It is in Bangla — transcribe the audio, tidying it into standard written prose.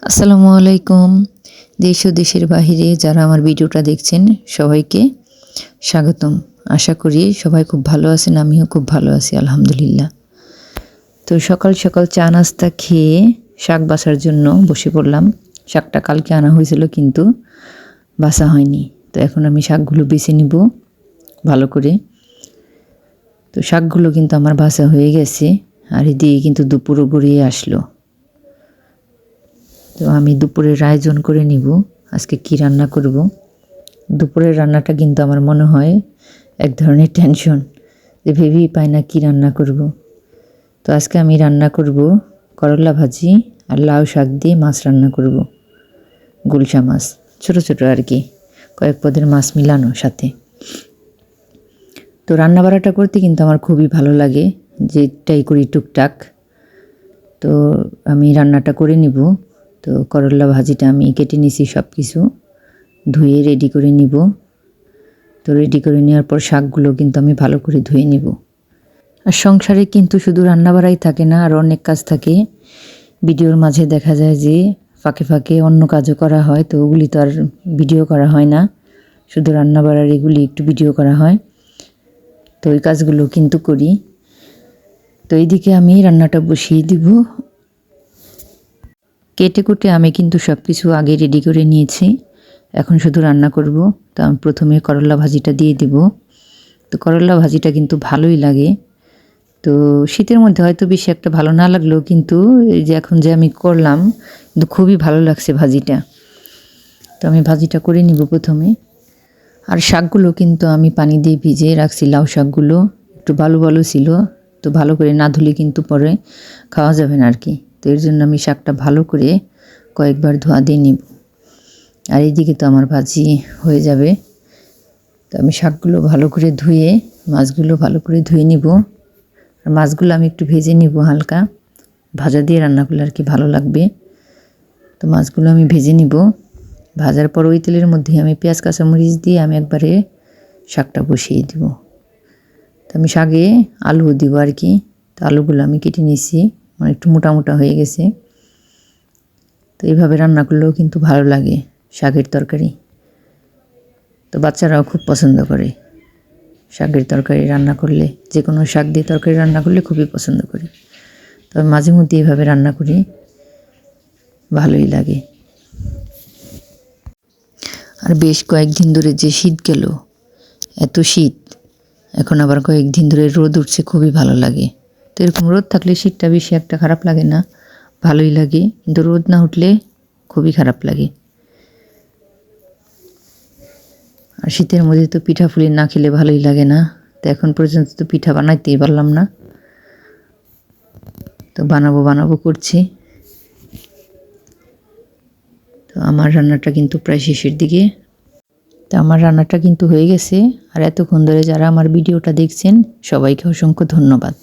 আসসালামু আলাইকুম। দেশ ও দেশের বাহিরে যারা আমার ভিডিওটা দেখছেন সবাইকে স্বাগতম। আশা করি সবাই খুব ভালো আছেন, আমিও খুব ভালো আছি আলহামদুলিল্লাহ। তো সকাল সকাল চা নাস্তা খেয়ে শাক বাছার জন্য বসে পড়লাম। শাকটা কালকে আনা হয়েছিল কিন্তু বাছা হয়নি। তো এখন আমি শাকগুলো বেছে নিব ভালো করে। তো শাকগুলো কিন্তু আমার বাছা হয়ে গেছে, আর এদিকে কিন্তু দুপুরও গড়িয়ে আসলো। তো আমি দুপুরের আয়োজন করে নিব আজকে কি রান্না করব। দুপুরের রান্নাটা কিন্তু আমার মনে হয় এক ধরনের টেনশন, যে ভেবেই পাই না কি রান্না করব। তো আজকে আমি রান্না করব করলা ভাজি আর লাউ শাক দিয়ে মাছ রান্না করব, গুলশা মাছ, ছোট ছোট আর কি, কয়েক পদের মাছ মিলানো সাথে। তো রান্না বাড়াটা করতে কিন্তু আমার খুবই ভালো লাগে, যেটাই করি টুকটাক। তো আমি রান্নাটা করে নিব। তো করলা ভাজিটা আমি কেটে নিছি, সব কিছু ধুয়ে রেডি করে নিব। তো রেডি করে নেওয়ার পর শাকগুলো কিন্তু আমি ভালো করে ধুয়ে নিব। আর সংসারে কিন্তু শুধু রান্নাবাড়াই থাকে না, আর অনেক কাজ থাকে। ভিডিওর মাঝে দেখা যায় যে ফাঁকে ফাঁকে অন্য কাজও করা হয়, তো ওগুলি তো আর ভিডিও করা হয় না, শুধু রান্নাবাড়ার এগুলি একটু ভিডিও করা হয়। তো ওই কাজগুলো কিন্তু করি। তো এইদিকে আমি রান্নাটা বসিয়ে দিব। কেটে কুটে আমি কিন্তু সব কিছু আগে রেডি করে নিয়েছি, এখন শুধু রান্না করব। তো আমি প্রথমে করলা ভাজিটা দিয়ে দিব। তো করলা ভাজিটা কিন্তু ভালোই লাগে। তো শীতের মধ্যে হয়তো বেশি একটা ভালো না লাগলেও কিন্তু এই যে এখন যে আমি করলাম, কিন্তু খুবই ভালো লাগছে ভাজিটা। তো আমি ভাজিটা করে নিব প্রথমে। আর শাকগুলো কিন্তু আমি পানি দিয়ে ভিজিয়ে রাখছি। লাউ শাকগুলো একটু বালু বালু ছিল, তো ভালো করে না ধুলে কিন্তু পরে খাওয়া যাবে না আর কি। তো এর জন্য আমি শাকটা ভালো করে কয়েকবার ধোয়া দিয়ে নিব। আর এইদিকে তো আমার ভাজি হয়ে যাবে। তো আমি শাকগুলো ভালো করে ধুয়ে মাছগুলো ভালো করে ধুয়ে নিব। আর মাছগুলো আমি একটু ভেজে নিব হালকা, ভাজা দিয়ে রান্না করলে আর কি ভালো লাগবে। তো মাছগুলো আমি ভেজে নিব। ভাজার পর ওই তেলের মধ্যে আমি পেঁয়াজ কাঁচামরিচ দিয়ে আমি একবারে শাকটা বসিয়ে দিব। তো আমি শাকে আলু দিব আর কি। তো আলুগুলো আমি কেটে নিয়েছি, মানে একটু মোটা মোটা হয়ে গেছে। তো এইভাবে রান্না করলেও কিন্তু ভালো লাগে শাকের তরকারি। তো বাচ্চারাও খুব পছন্দ করে শাকের তরকারি রান্না করলে, যে কোনো শাক দিয়ে তরকারি রান্না করলে খুবই পছন্দ করে। তবে মাঝে মধ্যে এইভাবে রান্না করি, ভালোই লাগে। আর বেশ কয়েকদিন ধরে যে শীত গেল, এত শীত, এখন আবার কয়েকদিন ধরে রোদ উঠছে, খুবই ভালো লাগে। তো এরকম রোদ থাকলে শীতটা বেশি একটা খারাপ লাগে না, ভালোই লাগে। কিন্তু রোদ না উঠলে খুবই খারাপ লাগে। আর শীতের মধ্যে তো পিঠা পুলি না খেলে ভালোই লাগে না। তো এখন পর্যন্ত তো পিঠা বানাইতেই পারলাম না। তো বানাবো করছি। তো আমার রান্নাটা কিন্তু প্রায় শেষের দিকে। তো আমার রান্নাটা কিন্তু হয়ে গেছে। আর এতক্ষণ ধরে যারা আমার ভিডিওটা দেখছেন সবাইকে অসংখ্য ধন্যবাদ।